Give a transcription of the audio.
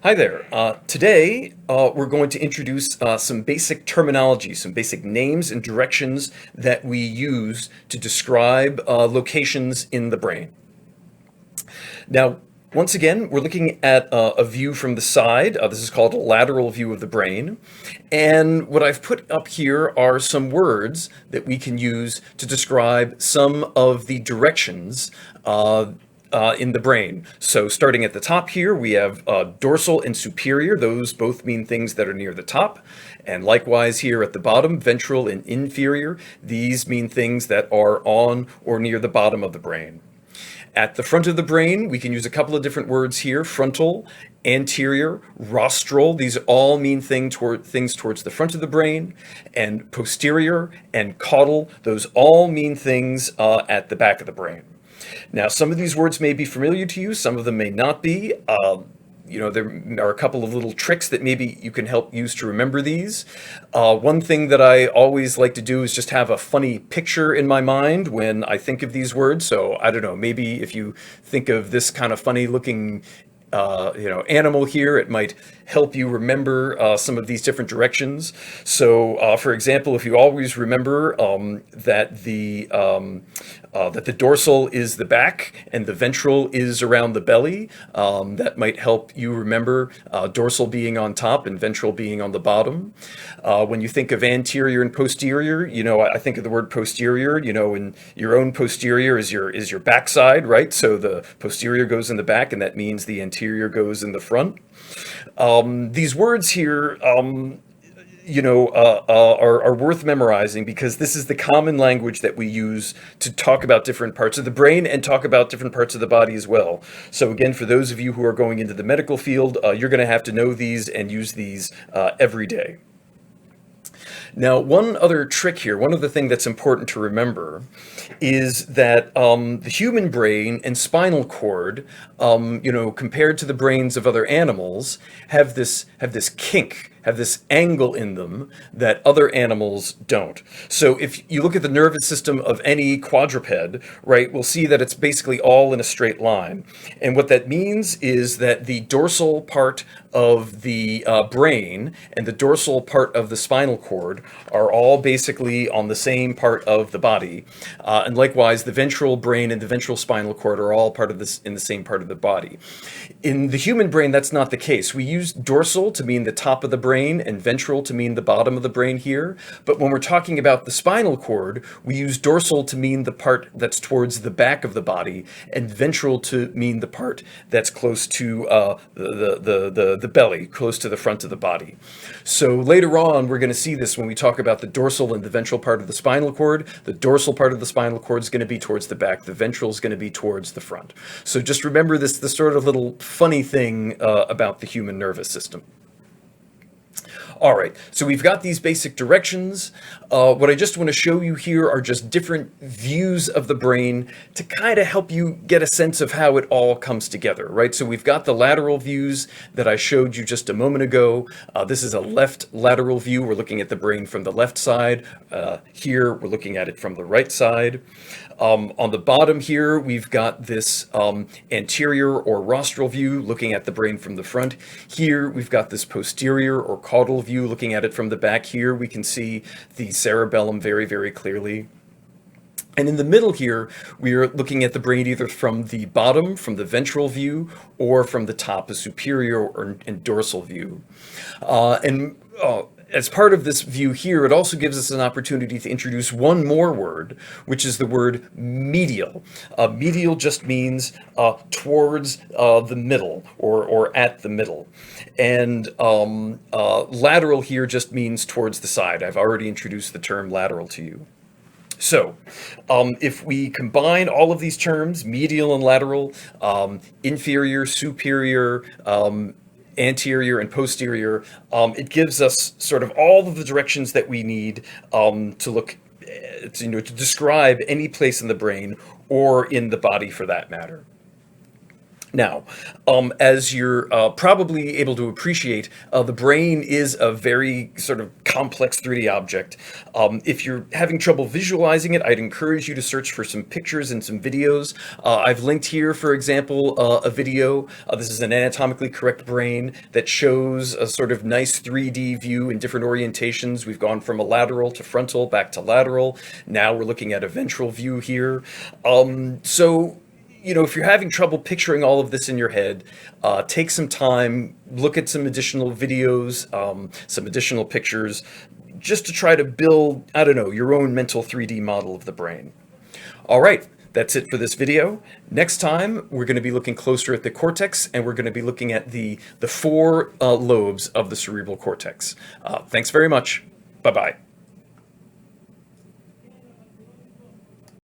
Hi there. Today, we're going to introduce some basic terminology, some basic names and directions that we use to describe locations in the brain. Now, once again, we're looking at a view from the side. This is called a lateral view of the brain. And what I've put up here are some words that we can use to describe some of the directions in the brain. So starting at the top here, we have dorsal and superior. Those both mean things that are near the top. And likewise here at the bottom, ventral and inferior. These mean things that are on or near the bottom of the brain. At the front of the brain, we can use a couple of different words here: frontal, anterior, rostral. These all mean things towards the front of the brain. And posterior and caudal, those all mean things at the back of the brain. Now, some of these words may be familiar to you, some of them may not be. There are a couple of little tricks that maybe you can help use to remember these. One thing that I always like to do is just have a funny picture in my mind when I think of these words. So I don't know, maybe if you think of this kind of funny looking animal here, it might help you remember some of these different directions. So, for example, if you always remember that the dorsal is the back and the ventral is around the belly, that might help you remember dorsal being on top and ventral being on the bottom. When you think of anterior and posterior, I think of the word posterior. And your own posterior is your backside, right? So the posterior goes in the back, and that means the anterior goes in the front. These words here, are worth memorizing because this is the common language that we use to talk about different parts of the brain and talk about different parts of the body as well. So again, for those of you who are going into the medical field, you're going to have to know these and use these every day. Now, one other trick here, one other thing that's important to remember is that the human brain and spinal cord, compared to the brains of other animals, have this kink, have this angle in them that other animals don't. So if you look at the nervous system of any quadruped, right, we'll see that it's basically all in a straight line. And what that means is that the dorsal part of the brain and the dorsal part of the spinal cord are all basically on the same part of the body. And likewise, the ventral brain and the ventral spinal cord are all part of this in the same part of the body. In the human brain, that's not the case. We use dorsal to mean the top of the brain and ventral to mean the bottom of the brain here. But when we're talking about the spinal cord, we use dorsal to mean the part that's towards the back of the body and ventral to mean the part that's close to the belly, close to the front of the body. So later on, we're going to see this when we talk about the dorsal and the ventral part of the spinal cord. The dorsal part of the spinal cord is going to be towards the back. The ventral is going to be towards the front. So just remember this sort of little funny thing about the human nervous system. All right, so we've got these basic directions. What I just want to show you here are just different views of the brain to kind of help you get a sense of how it all comes together, right? So we've got the lateral views that I showed you just a moment ago. This is a left lateral view. We're looking at the brain from the left side. Here, we're looking at it from the right side. On the bottom here, we've got this anterior or rostral view looking at the brain from the front. Here, we've got this posterior or caudal view looking at it from the back. Here, we can see the cerebellum very, very clearly. And in the middle here, we are looking at the brain either from the bottom, from the ventral view, or from the top, a superior and dorsal view. As part of this view here, it also gives us an opportunity to introduce one more word, which is the word medial. Medial just means towards the middle or at the middle. And lateral here just means towards the side. I've already introduced the term lateral to you. So, if we combine all of these terms, medial and lateral, inferior, superior, anterior and posterior, it gives us sort of all of the directions that we need to describe any place in the brain or in the body for that matter. Now, as you're probably able to appreciate, the brain is a very sort of complex 3D object. If you're having trouble visualizing it, I'd encourage you to search for some pictures and some videos. I've linked here, for example, a video. This is an anatomically correct brain that shows a sort of nice 3D view in different orientations. We've gone from a lateral to frontal, back to lateral. Now we're looking at a ventral view here. So if you're having trouble picturing all of this in your head, take some time, look at some additional videos, some additional pictures, just to try to build, I don't know, your own mental 3D model of the brain. All right, that's it for this video. Next time, we're going to be looking closer at the cortex, and we're going to be looking at the four lobes of the cerebral cortex. Thanks very much. Bye-bye.